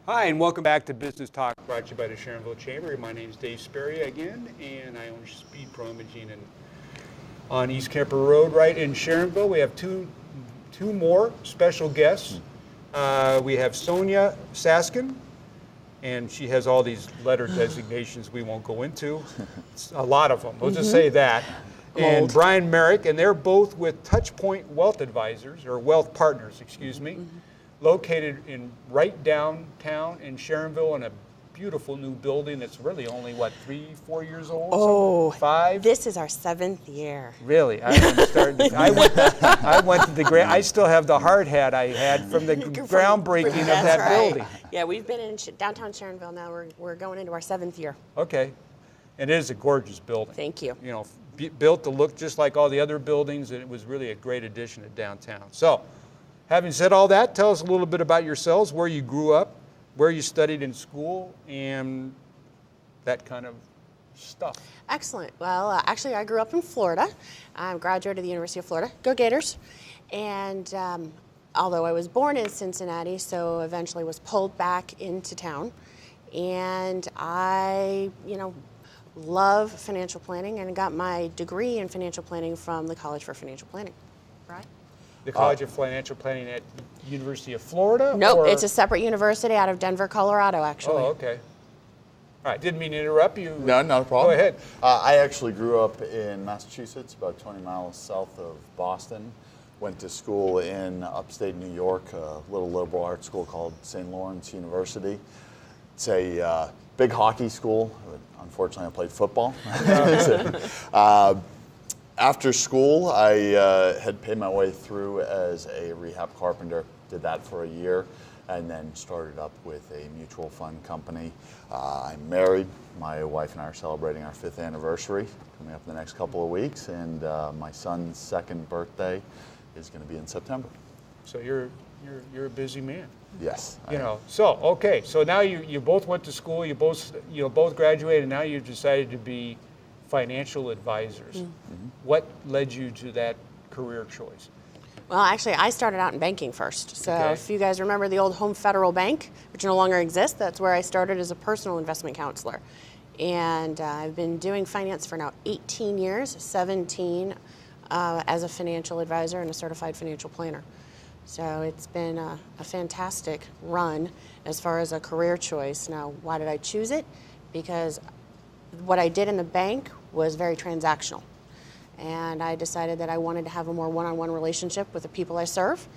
Hi, and welcome back to Business Talk, brought to you by the Sharonville Chamber. My name is Dave Sperry again, and I own Speed Pro Imaging on East Kemper Road, right in Sharonville. We have two more special guests. We have Sonia Saskin, and she has all these letter designations we won't go into. It's a lot of them. We'll just say that. And Brian Merrick, and they're both with Touchpoint Wealth Advisors, or Wealth Partners, excuse me. Located right downtown in Sharonville in a beautiful new building that's really only, what, 3-4 years old? Oh, 5? This is our 7th year. Really? I went to the I still have the hard hat I had from the groundbreaking of that building. Yeah, we've been in downtown Sharonville now. We're going into our 7th year. Okay. And it is a gorgeous building. Thank you. You know, built to look just like all the other buildings, and it was really a great addition to downtown. So, having said all that, tell us a little bit about yourselves, where you grew up, where you studied in school, and that kind of stuff. Excellent. Well, actually, I grew up in Florida. I graduated the University of Florida. Go Gators. And although I was born in Cincinnati, so eventually was pulled back into town. And I, love financial planning and got my degree in financial planning from the College for Financial Planning. Right? The College of Financial Planning at University of Florida? Nope, it's a separate university out of Denver, Colorado, actually. Oh, okay. All right, didn't mean to interrupt you. No, not a problem. Go ahead. I actually grew up in Massachusetts, about 20 miles south of Boston. Went to school in upstate New York, a little liberal arts school called St. Lawrence University. It's a big hockey school. Unfortunately, I played football. After school, I had paid my way through as a rehab carpenter, did that for a year, and then started up with a mutual fund company. I'm married. My wife and I are celebrating our 5th anniversary coming up in the next couple of weeks, and my son's 2nd birthday is going to be in September. So you're a busy man. Yes. So now you both went to school, you both graduated, and now you've decided to be financial advisors. Mm-hmm. What led you to that career choice? Well, actually, I started out in banking first. So if you guys remember the old Home Federal Bank, which no longer exists, that's where I started as a personal investment counselor. And I've been doing finance for now 18 years, 17 as a financial advisor and a certified financial planner. So it's been a fantastic run as far as a career choice. Now, why did I choose it? Because what I did in the bank was very transactional. And I decided that I wanted to have a more one-on-one relationship with the people I serve,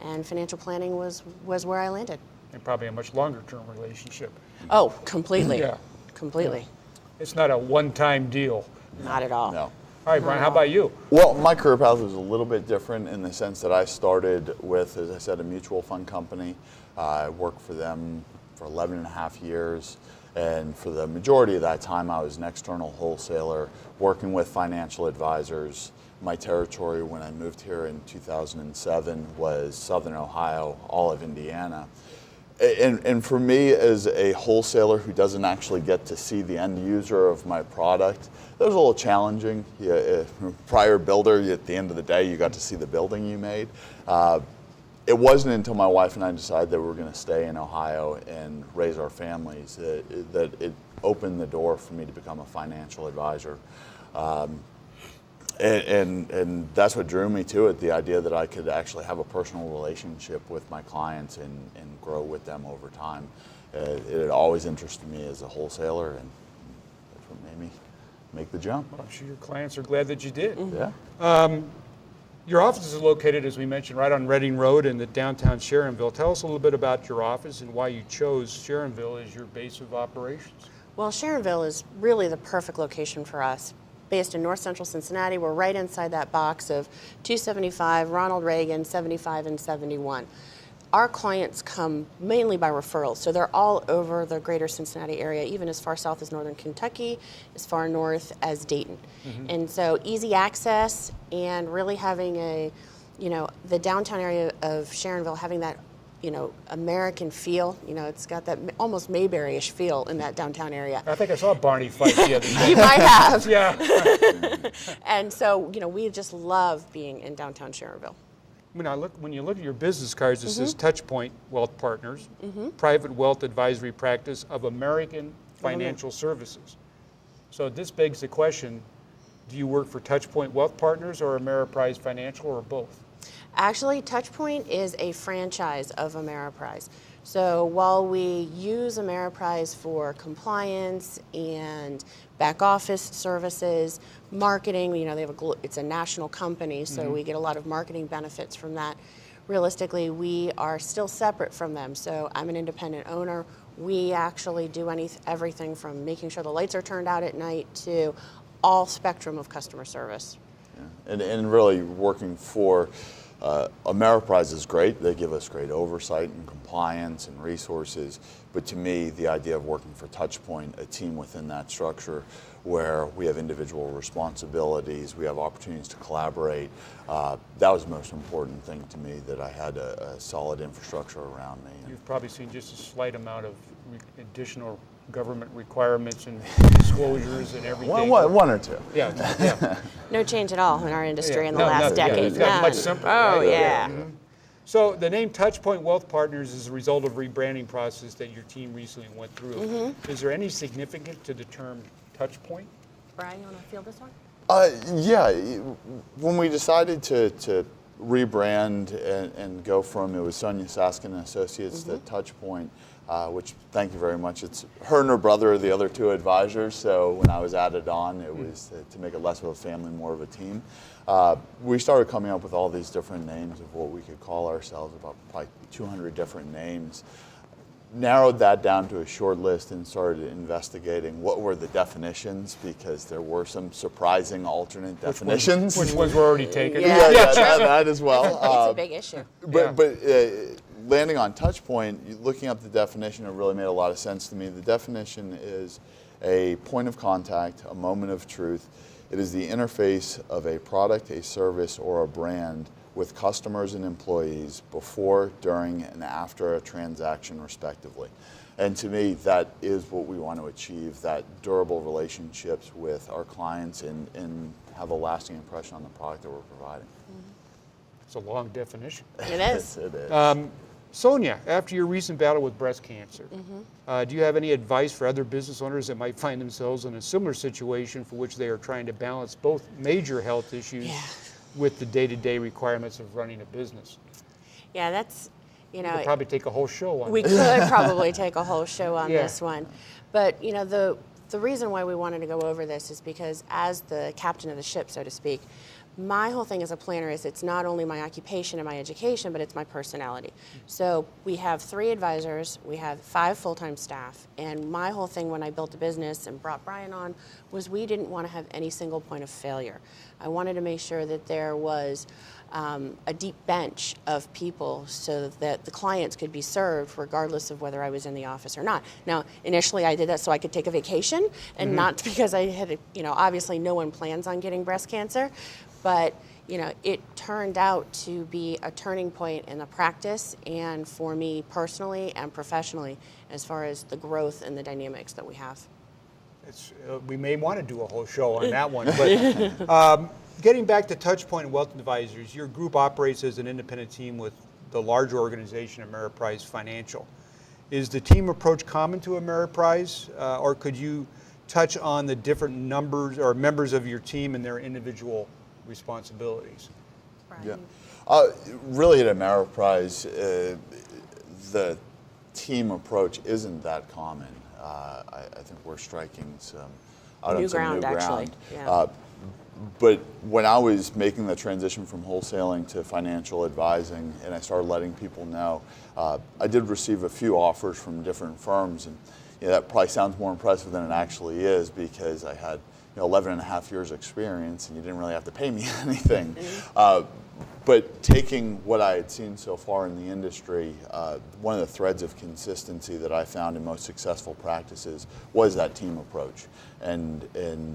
and financial planning was where I landed. And probably a much longer-term relationship. Oh, completely. Yeah. Completely. Yeah. It's not a one-time deal. Not at all. No. All right, Brian, how about you? Well, my career path was a little bit different in the sense that I started with, as I said, a mutual fund company. I worked for them for 11 and a half years. And for the majority of that time, I was an external wholesaler working with financial advisors. My territory when I moved here in 2007 was Southern Ohio, all of Indiana. And for me, as a wholesaler who doesn't actually get to see the end user of my product, that was a little challenging. Prior builder, at the end of the day, you got to see the building you made. It wasn't until my wife and I decided that we were going to stay in Ohio and raise our families that it opened the door for me to become a financial advisor. And that's what drew me to it, the idea that I could actually have a personal relationship with my clients and grow with them over time. It had always interested me as a wholesaler, and that's what made me make the jump. Well, I'm sure your clients are glad that you did. Mm-hmm. Yeah. Your office is located, as we mentioned, right on Reading Road in the downtown Sharonville. Tell us a little bit about your office and why you chose Sharonville as your base of operations. Well, Sharonville is really the perfect location for us. Based in north central Cincinnati, we're right inside that box of 275, Ronald Reagan, 75, and 71. Our clients come mainly by referrals, so they're all over the greater Cincinnati area, even as far south as northern Kentucky, as far north as Dayton. Mm-hmm. And so easy access and really having the downtown area of Sharonville having that, American feel. It's got that almost Mayberry-ish feel in that downtown area. I think I saw Barney fight the other day. You might have. Yeah. And so, we just love being in downtown Sharonville. when you look at your business cards, it says Touchpoint Wealth Partners, private wealth advisory practice of American Financial Services. So this begs the question, do you work for Touchpoint Wealth Partners or Ameriprise Financial or both? Actually, Touchpoint is a franchise of Ameriprise. So while we use Ameriprise for compliance and back office services, marketing, they have it's a national company, so we get a lot of marketing benefits from that. Realistically, we are still separate from them. So I'm an independent owner. We actually do everything from making sure the lights are turned out at night to all spectrum of customer service. Yeah. And really working for Ameriprise is great. They give us great oversight and compliance and resources. But to me, the idea of working for Touchpoint, a team within that structure where we have individual responsibilities, we have opportunities to collaborate, that was the most important thing to me, that I had a solid infrastructure around me. You've probably seen just a slight amount of additional government requirements and disclosures and everything. One or two. Yeah. No change at all in our industry in the last nothing. decade. It's gotten much None. simpler. Oh, right? yeah. So the name Touchpoint Wealth Partners is a result of rebranding process that your team recently went through. Is there any significance to the term Touchpoint? Brian, you want to field this one? Yeah, when we decided to rebrand and go from, it was Sonia Saskin and Associates to Touchpoint, which, thank you very much. It's her and her brother are the other two advisors, so when I was added on, it was to make it less of a family, more of a team. We started coming up with all these different names of what we could call ourselves, about probably 200 different names. Narrowed that down to a short list and started investigating what were the definitions, because there were some surprising alternate definitions. Which ones were already taken? Yeah. That as well. It's a big issue. But landing on Touchpoint, looking up the definition, it really made a lot of sense to me. The definition is a point of contact, a moment of truth. It is the interface of a product, a service, or a brand with customers and employees before, during, and after a transaction, respectively. And to me, that is what we want to achieve, that durable relationships with our clients and have a lasting impression on the product that we're providing. It's a long definition. It is. It is. Sonia, after your recent battle with breast cancer, do you have any advice for other business owners that might find themselves in a similar situation for which they are trying to balance both major health issues with the day-to-day requirements of running a business? Yeah, that's, We could probably take a whole show on we this. could probably take a whole show on this one. But, the reason why we wanted to go over this is because as the captain of the ship, so to speak, my whole thing as a planner is it's not only my occupation and my education, but it's my personality. So we have 3 advisors, we have 5 full-time staff, and my whole thing when I built the business and brought Brian on was we didn't want to have any single point of failure. I wanted to make sure that there was a deep bench of people so that the clients could be served regardless of whether I was in the office or not. Now, initially I did that so I could take a vacation and not because I had, obviously no one plans on getting breast cancer, but it turned out to be a turning point in the practice and for me personally and professionally as far as the growth and the dynamics that we have. We may want to do a whole show on that one. But getting back to Touchpoint Wealth Advisors, your group operates as an independent team with the larger organization Ameriprise Financial. Is the team approach common to Ameriprise, or could you touch on the different numbers or members of your team and their individual responsibilities? Brian? Really at Ameriprise, the team approach isn't that common. I think we're striking some New ground. Actually. Yeah. But when I was making the transition from wholesaling to financial advising, and I started letting people know, I did receive a few offers from different firms, and that probably sounds more impressive than it actually is, because I had 11 and a half years experience and you didn't really have to pay me anything. But taking what I had seen so far in the industry, one of the threads of consistency that I found in most successful practices was that team approach and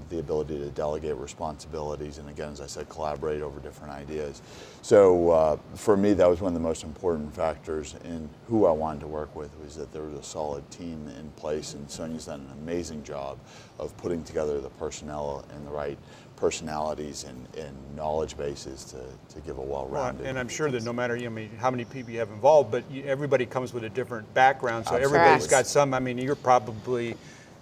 the ability to delegate responsibilities and, again, as I said, collaborate over different ideas. So for me, that was one of the most important factors in who I wanted to work with, was that there was a solid team in place, and Sonia's done an amazing job of putting together the personnel and the right personalities and knowledge bases to give a well-rounded. And I'm sure that no matter how many people you have involved, but everybody comes with a different background, so Absolutely. everybody's got some. I mean, you're probably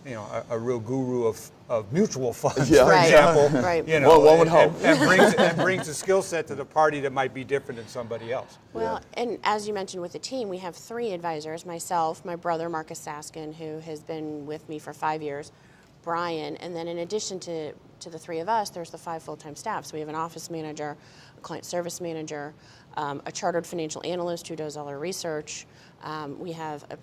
a real guru of mutual funds, Yeah. for Right. example. Right. Well, one would hope. And brings a skill set to the party that might be different than somebody else. Well, and as you mentioned with the team, we have 3 advisors, myself, my brother, Marcus Saskin, who has been with me for 5 years, Brian, and then in addition to the 3 of us, there's the 5 full-time staff. So we have an office manager, a client service manager, a chartered financial analyst who does all our research. We have a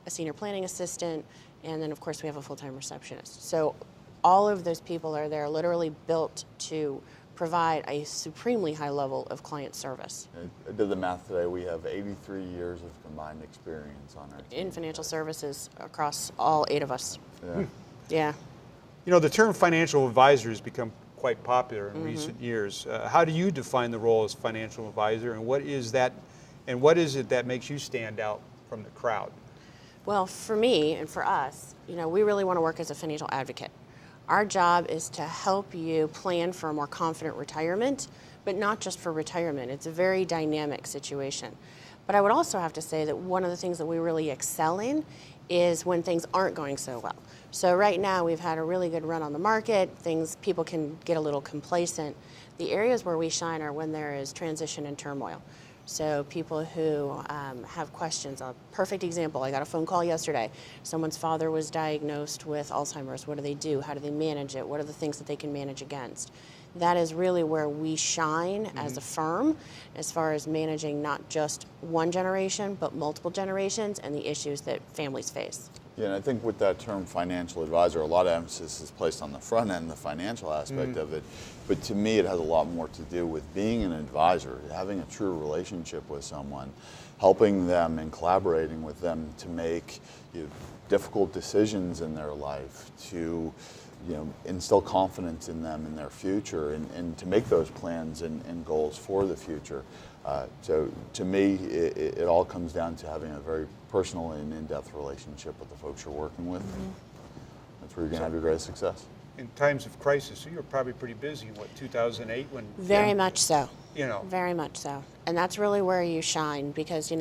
senior planning assistant, and then of course we have a full-time receptionist. So all of those people are there literally built to provide a supremely high level of client service. I did the math today. We have 83 years of combined experience on our team. In financial services across all 8 of us. Yeah. Yeah. The term financial advisor has become quite popular in recent years. How do you define the role as financial advisor, and what is that, and what is it that makes you stand out from the crowd? Well, for me and for us, we really want to work as a financial advocate. Our job is to help you plan for a more confident retirement, but not just for retirement. It's a very dynamic situation. But I would also have to say that one of the things that we really excel in is when things aren't going so well. So right now we've had a really good run on the market. People can get a little complacent. The areas where we shine are when there is transition and turmoil. So people who have questions. A perfect example, I got a phone call yesterday. Someone's father was diagnosed with Alzheimer's. What do they do? How do they manage it? What are the things that they can manage against? That is really where we shine as a firm, as far as managing not just one generation, but multiple generations and the issues that families face. Yeah, and I think with that term financial advisor, a lot of emphasis is placed on the front end, the financial aspect of it. But to me, it has a lot more to do with being an advisor, having a true relationship with someone, helping them and collaborating with them to make difficult decisions in their life, to instill confidence in them in their future, and to make those plans and goals for the future. So to me, it all comes down to having a very personal and in-depth relationship with the folks you're working with. That's where you're going to have your greatest success. In times of crisis, so you were probably pretty busy in 2008 when... Very much so. Very much so. And that's really where you shine, because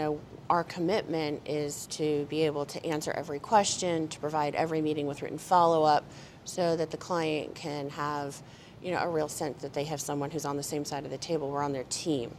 our commitment is to be able to answer every question, to provide every meeting with written follow-up, so that the client can have a real sense that they have someone who's on the same side of the table. We're on their team.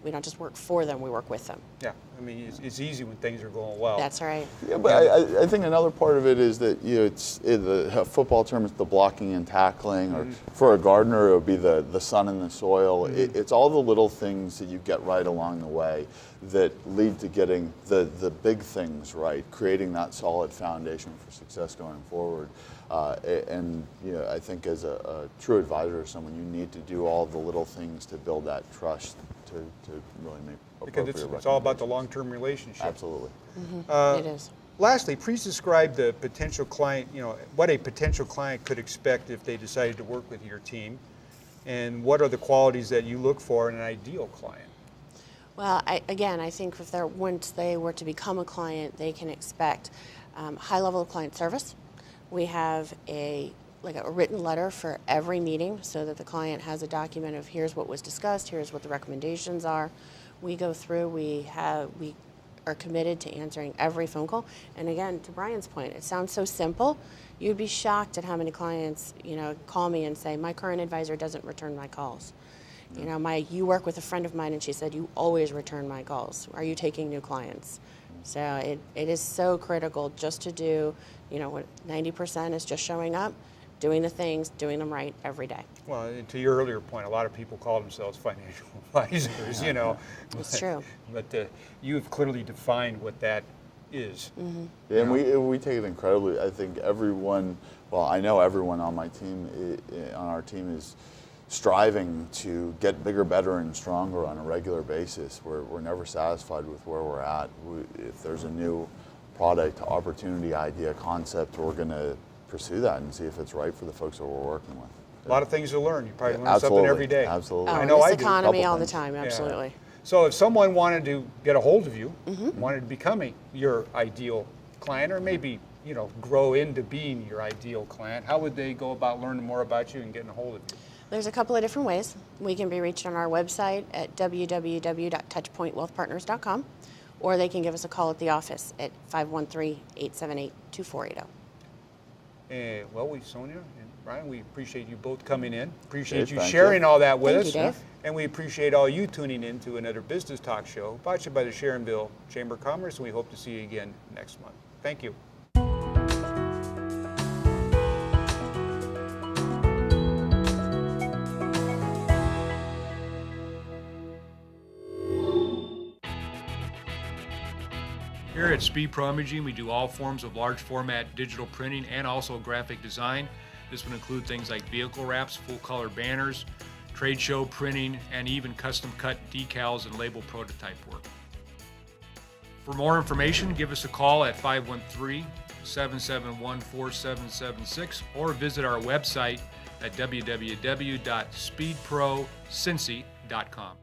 We don't just work for them, we work with them. Yeah, I mean, it's easy when things are going well. That's right. Yeah, but I think another part of it is that the football term is the blocking and tackling, or for a gardener it would be the sun and the soil. It's all the little things that you get right along the way that lead to getting the big things right, creating that solid foundation for success going forward. And I think as a true advisor, someone, you need to do all the little things to build that trust to really make appropriate Because it's all about the long-term relationship. Absolutely. It is. Lastly, please describe the potential client, what a potential client could expect if they decided to work with your team, and what are the qualities that you look for in an ideal client? Well, I think once they were to become a client, they can expect high level of client service. We have a written letter for every meeting, so that the client has a document of here's what was discussed, here's what the recommendations are. We go through, we are committed to answering every phone call. And again, to Brian's point, it sounds so simple. You'd be shocked at how many clients, call me and say, my current advisor doesn't return my calls. You work with a friend of mine and she said, you always return my calls. Are you taking new clients? So it is so critical just to do, what 90% is just showing up, doing the things, doing them right every day. Well, and to your earlier point, a lot of people call themselves financial advisors, It's true. But you've clearly defined what that is. Yeah, and we take it incredibly. I think I know everyone on my team, on our team, is striving to get bigger, better, and stronger on a regular basis. We're never satisfied with where we're at. If there's a new product, opportunity, idea, concept, we're going to pursue that and see if it's right for the folks that we're working with. A lot of things to learn. You probably learn something every day. Absolutely. I In know this I do. economy Couple all the things. time, absolutely. Yeah. So if someone wanted to get a hold of you, wanted to become your ideal client, or maybe grow into being your ideal client, how would they go about learning more about you and getting a hold of you? There's a couple of different ways. We can be reached on our website at www.touchpointwealthpartners.com, or they can give us a call at the office at 513-878-2480. Well, Sonia and Brian, we appreciate you both coming in. Appreciate Dave, you thank sharing you. all that with Thank us. you, Dave. And we appreciate all you tuning in to another business talk show brought to you by the Sharonville Chamber of Commerce, and we hope to see you again next month. Thank you. Here at Speed Pro Imaging, we do all forms of large format digital printing and also graphic design. This would include things like vehicle wraps, full color banners, trade show printing, and even custom cut decals and label prototype work. For more information, give us a call at 513-771-4776 or visit our website at www.speedprocincy.com.